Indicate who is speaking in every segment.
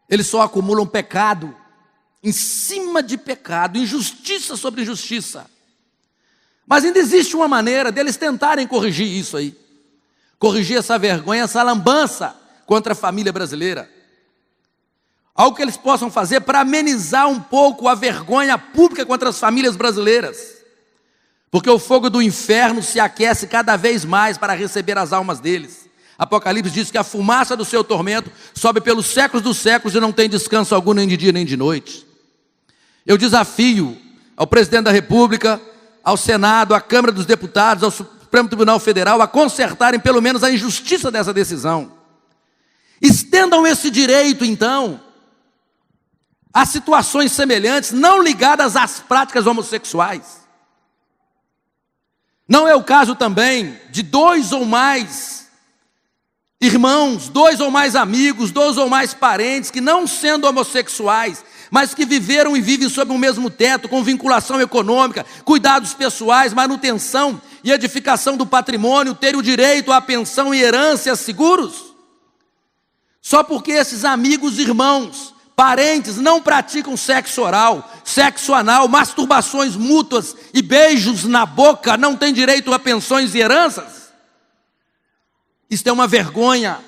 Speaker 1: Eles só acumulam pecado em cima de pecado, injustiça sobre injustiça. Mas ainda existe uma maneira deles tentarem corrigir isso aí. Corrigir essa vergonha, essa lambança contra a família brasileira. Algo que eles possam fazer para amenizar um pouco a vergonha pública contra as famílias brasileiras. Porque o fogo do inferno se aquece cada vez mais para receber as almas deles. Apocalipse diz que a fumaça do seu tormento sobe pelos séculos dos séculos e não tem descanso algum nem de dia nem de noite. Eu desafio ao presidente da República, ao Senado, à Câmara dos Deputados, ao Supremo Tribunal Federal a consertarem pelo menos a injustiça dessa decisão. Estendam esse direito, então, a situações semelhantes, não ligadas às práticas homossexuais. Não é o caso também de 2 ou mais irmãos, 2 ou mais amigos, 2 ou mais parentes que, não sendo homossexuais, mas que viveram e vivem sob o mesmo teto, com vinculação econômica, cuidados pessoais, manutenção e edificação do patrimônio, terem o direito à pensão e herência seguros? Só porque esses amigos, irmãos, parentes não praticam sexo oral, sexo anal, masturbações mútuas e beijos na boca, não têm direito a pensões e heranças? Isto é uma vergonha,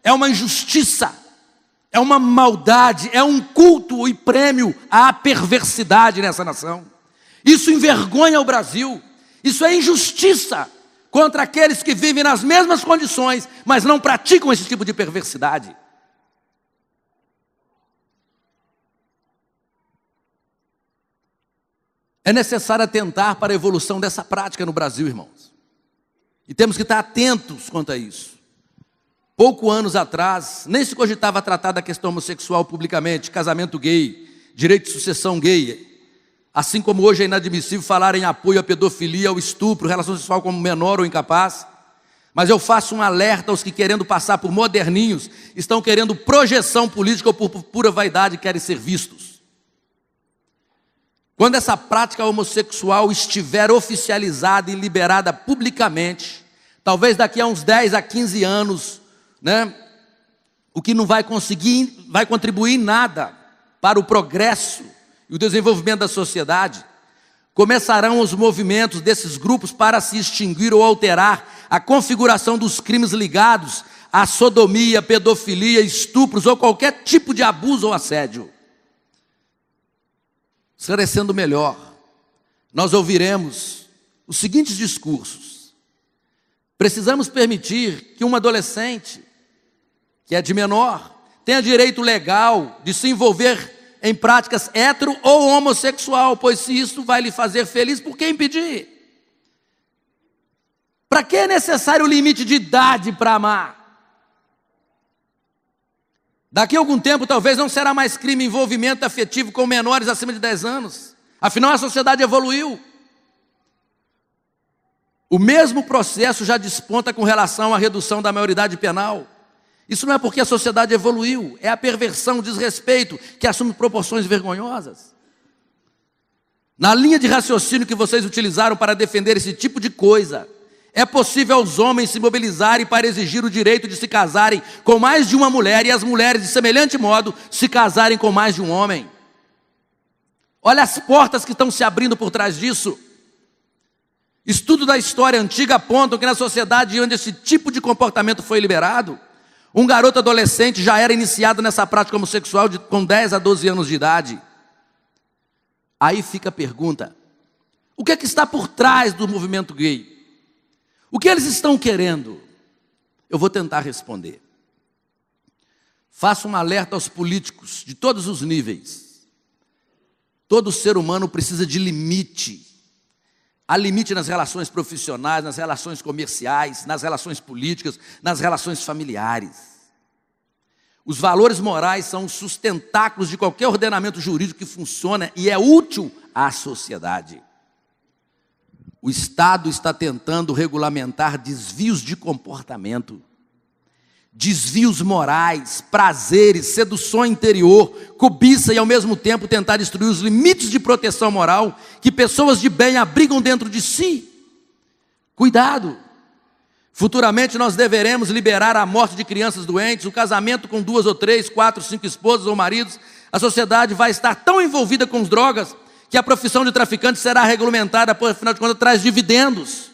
Speaker 1: é uma injustiça, é uma maldade, é um culto e prêmio à perversidade nessa nação. Isso envergonha o Brasil, isso é injustiça contra aqueles que vivem nas mesmas condições, mas não praticam esse tipo de perversidade. É necessário atentar para a evolução dessa prática no Brasil, irmãos. E temos que estar atentos quanto a isso. Poucos anos atrás, nem se cogitava tratar da questão homossexual publicamente, casamento gay, direito de sucessão gay. Assim como hoje é inadmissível falar em apoio à pedofilia, ao estupro, relação sexual com menor ou incapaz. Mas eu faço um alerta aos que, querendo passar por moderninhos, estão querendo projeção política ou por pura vaidade querem ser vistos. Quando essa prática homossexual estiver oficializada e liberada publicamente, talvez daqui a uns 10 a 15 anos, o que não vai contribuir em nada para o progresso e o desenvolvimento da sociedade, começarão os movimentos desses grupos para se extinguir ou alterar a configuração dos crimes ligados à sodomia, pedofilia, estupros ou qualquer tipo de abuso ou assédio. Esclarecendo melhor, nós ouviremos os seguintes discursos. Precisamos permitir que um adolescente, que é de menor, tenha direito legal de se envolver em práticas hetero ou homossexual, pois se isso vai lhe fazer feliz, por que impedir? Para que é necessário o limite de idade para amar? Daqui a algum tempo, talvez não será mais crime envolvimento afetivo com menores acima de 10 anos. Afinal, a sociedade evoluiu. O mesmo processo já desponta com relação à redução da maioridade penal. Isso não é porque a sociedade evoluiu, é a perversão, o desrespeito que assume proporções vergonhosas. Na linha de raciocínio que vocês utilizaram para defender esse tipo de coisa, é possível aos homens se mobilizarem para exigir o direito de se casarem com mais de uma mulher e as mulheres, de semelhante modo, se casarem com mais de um homem. Olha as portas que estão se abrindo por trás disso. Estudos da história antiga apontam que na sociedade onde esse tipo de comportamento foi liberado, um garoto adolescente já era iniciado nessa prática homossexual com 10 a 12 anos de idade. Aí fica a pergunta: o que é que está por trás do movimento gay? O que eles estão querendo? Eu vou tentar responder. Faço um alerta aos políticos de todos os níveis. Todo ser humano precisa de limite. Há limite nas relações profissionais, nas relações comerciais, nas relações políticas, nas relações familiares. Os valores morais são os sustentáculos de qualquer ordenamento jurídico que funciona e é útil à sociedade. O Estado está tentando regulamentar desvios de comportamento, desvios morais, prazeres, sedução interior, cobiça e ao mesmo tempo tentar destruir os limites de proteção moral que pessoas de bem abrigam dentro de si. Cuidado! Futuramente nós deveremos liberar a morte de crianças doentes, o casamento com 2 ou 3, 4, 5 esposas ou maridos. A sociedade vai estar tão envolvida com as drogas que a profissão de traficante será regulamentada, pois afinal de contas traz dividendos.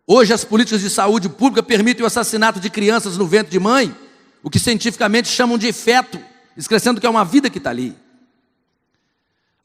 Speaker 1: Hoje as políticas de saúde pública permitem o assassinato de crianças no ventre de mãe, o que cientificamente chamam de feto, esquecendo que é uma vida que está ali.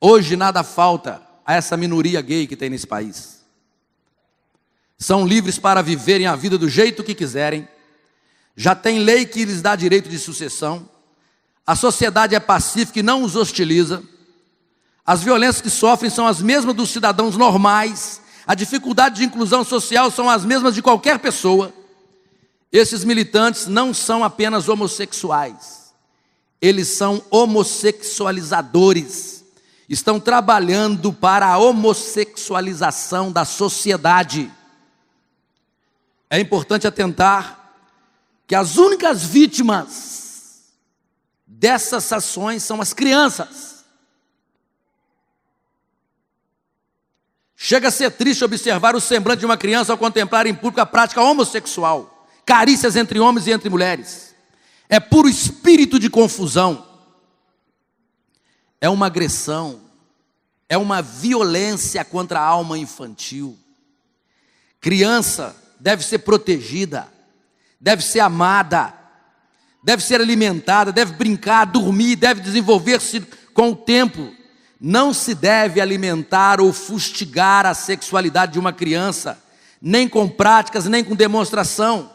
Speaker 1: Hoje nada falta a essa minoria gay que tem nesse país. São livres para viverem a vida do jeito que quiserem, já tem lei que lhes dá direito de sucessão, a sociedade é pacífica e não os hostiliza, as violências que sofrem são as mesmas dos cidadãos normais, a dificuldade de inclusão social são as mesmas de qualquer pessoa. Esses militantes não são apenas homossexuais, eles são homossexualizadores, estão trabalhando para a homossexualização da sociedade. É importante atentar que as únicas vítimas dessas ações são as crianças. Chega a ser triste observar o semblante de uma criança ao contemplar em público a prática homossexual, carícias entre homens e entre mulheres. É puro espírito de confusão, é uma agressão, é uma violência contra a alma infantil. Criança deve ser protegida, deve ser amada, deve ser alimentada, deve brincar, dormir, deve desenvolver-se com o tempo. Não se deve alimentar ou fustigar a sexualidade de uma criança, nem com práticas, nem com demonstração.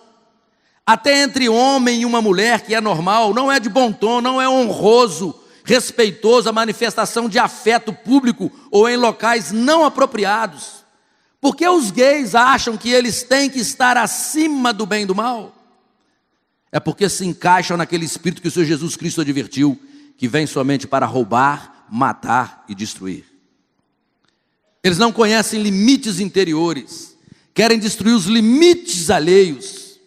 Speaker 1: Até entre homem e uma mulher, que é normal, não é de bom tom, não é honroso, respeitoso a manifestação de afeto público ou em locais não apropriados. Por que os gays acham que eles têm que estar acima do bem e do mal? É porque se encaixam naquele espírito que o Senhor Jesus Cristo advertiu, que vem somente para roubar, matar e destruir. Eles não conhecem limites interiores, querem destruir os limites alheios.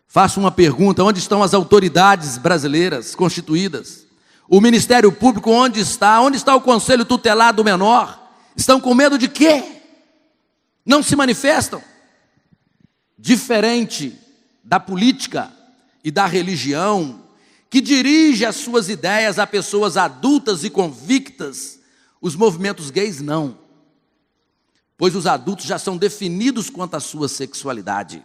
Speaker 1: Faço uma pergunta: onde estão as autoridades brasileiras constituídas? O Ministério Público onde está? Onde está o Conselho Tutelar do Menor? Estão com medo de quê? Não se manifestam. Diferente da política e da religião, que dirige as suas ideias a pessoas adultas e convictas, os movimentos gays não, pois os adultos já são definidos quanto à sua sexualidade.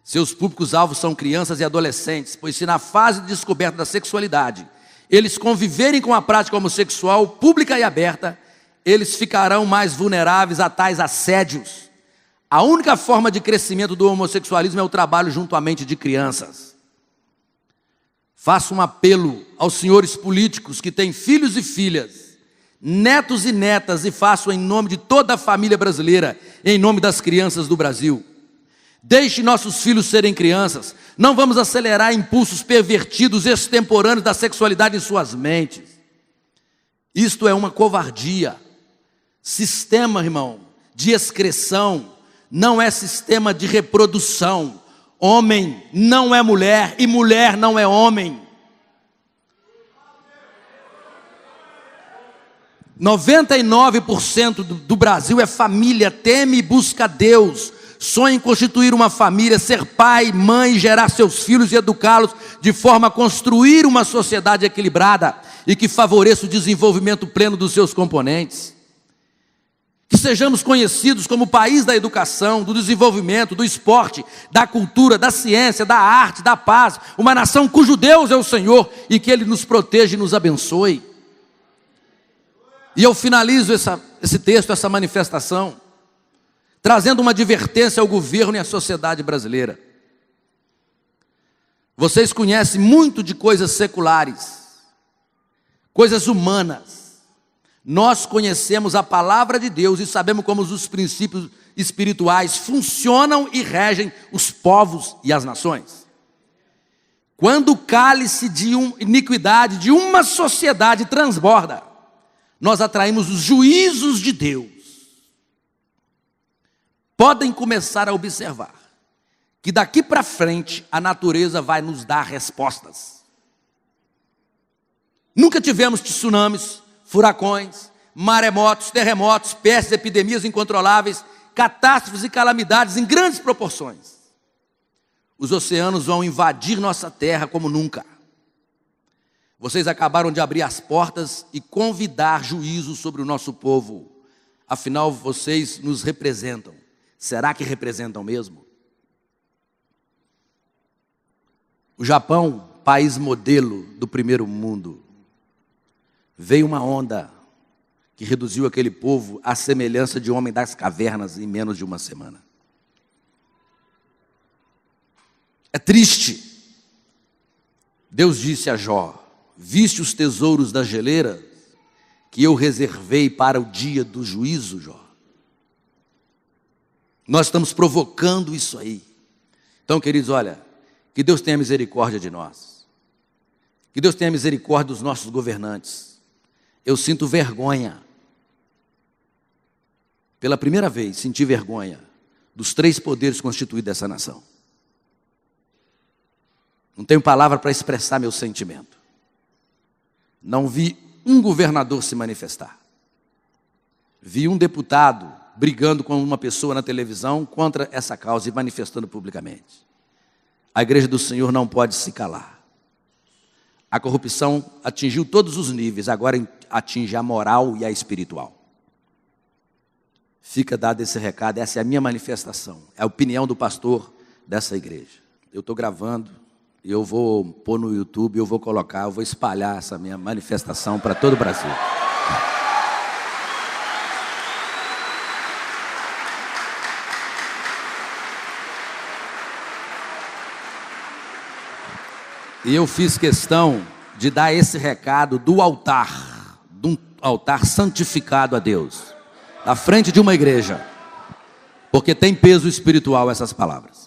Speaker 1: Seus públicos-alvos são crianças e adolescentes, pois se na fase de descoberta da sexualidade eles conviverem com a prática homossexual pública e aberta, eles ficarão mais vulneráveis a tais assédios. A única forma de crescimento do homossexualismo é o trabalho junto à mente de crianças. Faço um apelo aos senhores políticos que têm filhos e filhas, netos e netas, e faço em nome de toda a família brasileira, em nome das crianças do Brasil. Deixe nossos filhos serem crianças. Não vamos acelerar impulsos pervertidos, extemporâneos da sexualidade em suas mentes. Isto é uma covardia. Sistema, irmão, de excreção não é sistema de reprodução. Homem não é mulher e mulher não é homem. 99% do Brasil é família, teme e busca Deus, sonha em constituir uma família, ser pai, mãe, gerar seus filhos e educá-los de forma a construir uma sociedade equilibrada e que favoreça o desenvolvimento pleno dos seus componentes. Que sejamos conhecidos como o país da educação, do desenvolvimento, do esporte, da cultura, da ciência, da arte, da paz, uma nação cujo Deus é o Senhor e que Ele nos proteja e nos abençoe. E eu finalizo esse texto, essa manifestação, trazendo uma advertência ao governo e à sociedade brasileira. Vocês conhecem muito de coisas seculares, coisas humanas. Nós conhecemos a palavra de Deus e sabemos como os princípios espirituais funcionam e regem os povos e as nações. Quando o cálice de iniquidade de uma sociedade transborda, nós atraímos os juízos de Deus. Podem começar a observar que daqui para frente a natureza vai nos dar respostas. Nunca tivemos tsunamis, furacões, maremotos, terremotos, pestes, epidemias incontroláveis catástrofes e calamidades em grandes proporções. Os oceanos vão invadir nossa terra como nunca. Vocês acabaram de abrir as portas e convidar juízo sobre o nosso povo. Afinal, vocês nos representam. Será que representam mesmo? O Japão, país modelo do primeiro mundo, veio uma onda que reduziu aquele povo à semelhança de homem das cavernas em menos de uma semana. É triste. Deus disse a Jó: viste os tesouros da geleira que eu reservei para o dia do juízo, Jó? Nós estamos provocando isso aí. Então, queridos, olha, que Deus tenha misericórdia de nós. Que Deus tenha misericórdia dos nossos governantes. Eu sinto vergonha. Pela primeira vez, senti vergonha dos 3 poderes constituídos dessa nação. Não tenho palavra para expressar meu sentimento. Não vi um governador se manifestar. Vi um deputado brigando com uma pessoa na televisão contra essa causa e manifestando publicamente. A igreja do Senhor não pode se calar. A corrupção atingiu todos os níveis, agora atinge a moral e a espiritual. Fica dado esse recado, essa é a minha manifestação, é a opinião do pastor dessa igreja. Eu estou gravando, e eu vou pôr no YouTube, eu vou espalhar essa minha manifestação para todo o Brasil. E eu fiz questão de dar esse recado do altar, de um altar santificado a Deus, na frente de uma igreja, porque tem peso espiritual essas palavras.